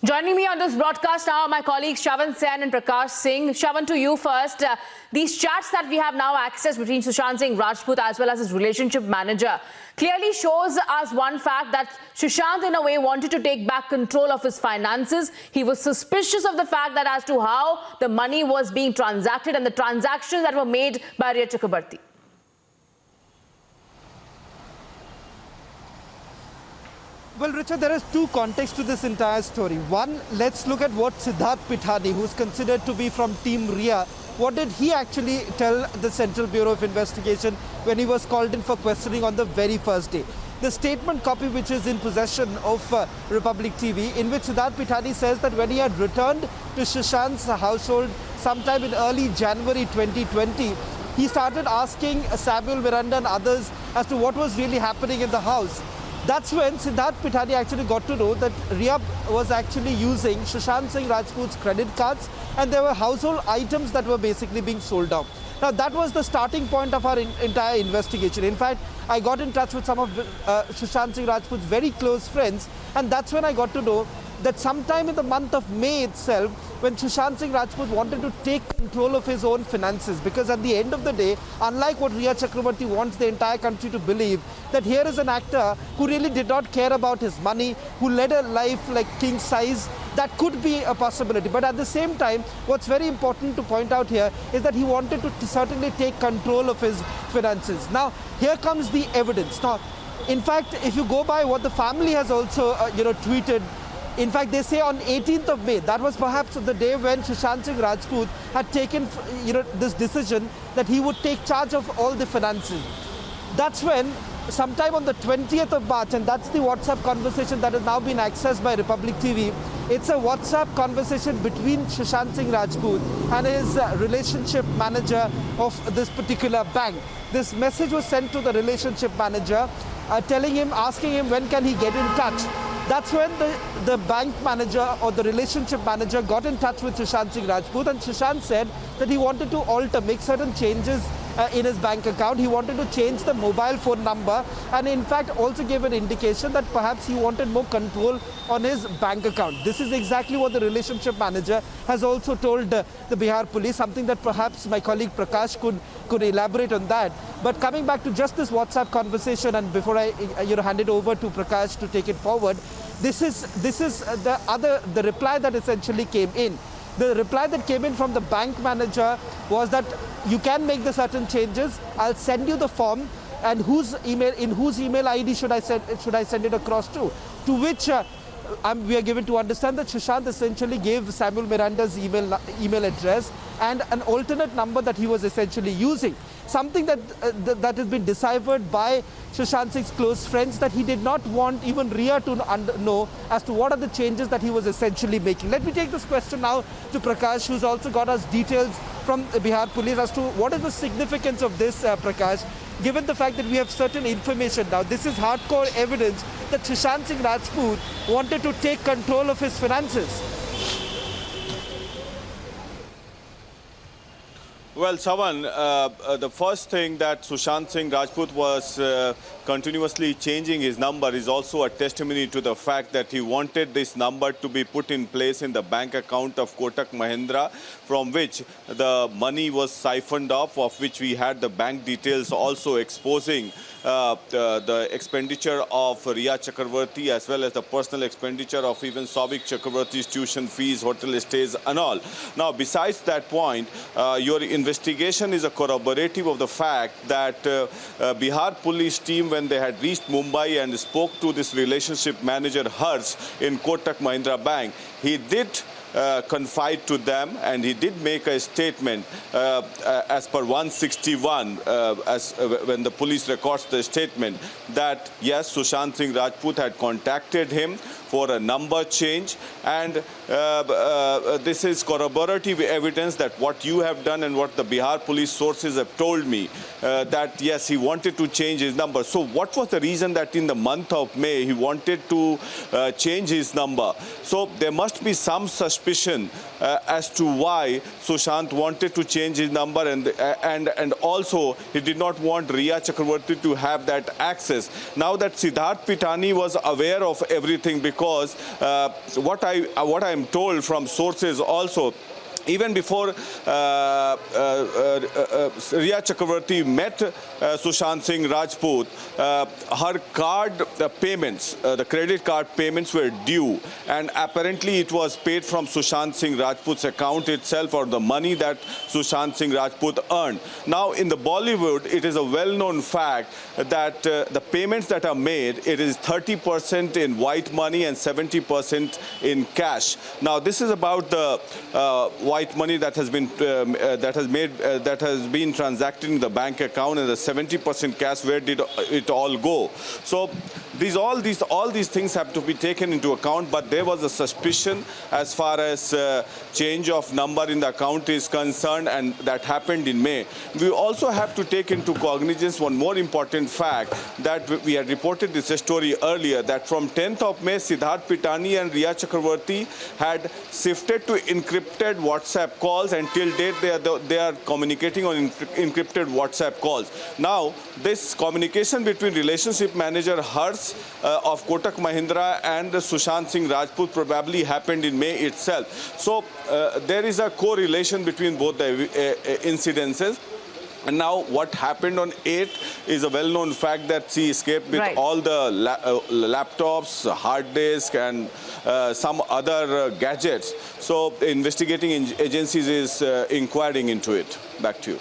Joining me on this broadcast now are my colleagues Shravan Sen and Prakash Singh. Shravan, to you first. These chats that we have now accessed between Sushant Singh Rajput as well as his relationship manager clearly shows us one fact that Sushant in a way wanted to take back control of his finances. He was suspicious of the fact that as to how the money was being transacted and the transactions that were made by Rhea Chakraborty. Well, Richard, there is two contexts to this entire story. One, let's look at what Siddharth Pithani, who's considered to be from Team Rhea, what did he actually tell the Central Bureau of Investigation when he was called in for questioning on the very first day? The statement copy which is in possession of Republic TV, in which Siddharth Pithani says that when he had returned to Sushant's household sometime in early January 2020, he started asking Samuel Miranda and others as to what was really happening in the house. That's when Siddharth Pithani actually got to know that Rhea was actually using Sushant Singh Rajput's credit cards, and there were household items that were basically being sold out. Now, that was the starting point of our entire investigation. In fact, I got in touch with some of Sushant Singh Rajput's very close friends, and that's when I got to know that sometime in the month of May itself, when Sushant Singh Rajput wanted to take control of his own finances, because at the end of the day, unlike what Rhea Chakraborty wants the entire country to believe, that here is an actor who really did not care about his money, who led a life like king size, that could be a possibility. But at the same time, what's very important to point out here is that he wanted to certainly take control of his finances. Now, here comes the evidence. Now, in fact, if you go by what the family has also, tweeted, in fact, they say on 18th of May, that was perhaps the day when Sushant Singh Rajput had taken, this decision that he would take charge of all the finances. That's when, sometime on the 20th of March, and that's the WhatsApp conversation that has now been accessed by Republic TV. It's a WhatsApp conversation between Sushant Singh Rajput and his relationship manager of this particular bank. This message was sent to the relationship manager, asking him when can he get in touch. That's when the bank manager or the relationship manager got in touch with Sushant Singh Rajput, and Sushant said that he wanted to make certain changes in his bank account. He wanted to change the mobile phone number, and in fact also gave an indication that perhaps he wanted more control on his bank account. This is exactly what the relationship manager has also told the Bihar police, something that perhaps my colleague Prakash could elaborate on that. But coming back to just this WhatsApp conversation, and before I hand it over to Prakash to take it forward, this is the reply that essentially came in. The reply that came in from the bank manager was that you can make the certain changes. I'll send you the form, and in whose email ID should I send it across to? To which we are given to understand that Sushant essentially gave Samuel Miranda's email address and an alternate number that he was essentially using. Something that has been deciphered by Sushant Singh's close friends, that he did not want even Rhea to know as to what are the changes that he was essentially making. Let me take this question now to Prakash, who's also got us details from the Bihar police as to what is the significance of this, Prakash, given the fact that we have certain information now. This is hardcore evidence that Sushant Singh Rajput wanted to take control of his finances. Well, Shravan, the first thing that Sushant Singh Rajput was continuously changing his number is also a testimony to the fact that he wanted this number to be put in place in the bank account of Kotak Mahindra, from which the money was siphoned off, of which we had the bank details also exposing the expenditure of Rhea Chakraborty as well as the personal expenditure of even Souvik Chakraborty's tuition fees, hotel stays and all. Now, besides that point, your investigation is a corroborative of the fact that Bihar police team, when they had reached Mumbai and spoke to this relationship manager Hers in Kotak Mahindra Bank, he did confide to them, and he did make a statement as per 161 when the police records the statement that yes, Sushant Singh Rajput had contacted him for a number change, and this is corroborative evidence that what you have done and what the Bihar police sources have told me, that yes, he wanted to change his number. So what was the reason that in the month of May he wanted to change his number? So there must be some suspicion as to why Sushant wanted to change his number, and also he did not want Rhea Chakraborty to have that access. Now that Siddharth Pithani was aware of everything, because because what I am told from sources also, even before Rhea Chakravarti met Sushant Singh Rajput, her card payments, the credit card payments were due, and apparently it was paid from Sushant Singh Rajput's account itself, or the money that Sushant Singh Rajput earned. Now in the Bollywood, it is a well-known fact that the payments that are made, it is 30% in white money and 70% in cash. Now this is about the white money that has been transacted in the bank account, and the 70% cash, where did it all go? So all these things have to be taken into account, but there was a suspicion as far as change of number in the account is concerned, and that happened in May. We also have to take into cognizance one more important fact, that we had reported this story earlier, that from 10th of May, Siddharth Pitani and Rhea Chakravarti had shifted to encrypted WhatsApp calls, and till date they are communicating on encrypted WhatsApp calls. Now, this communication between relationship manager Hers of Kotak Mahindra and Sushant Singh Rajput probably happened in May itself. So there is a correlation between both the incidences. And now what happened on 8th is a well-known fact, that she escaped with all the laptops, hard disk, and some other gadgets. So investigating agencies is inquiring into it. Back to you.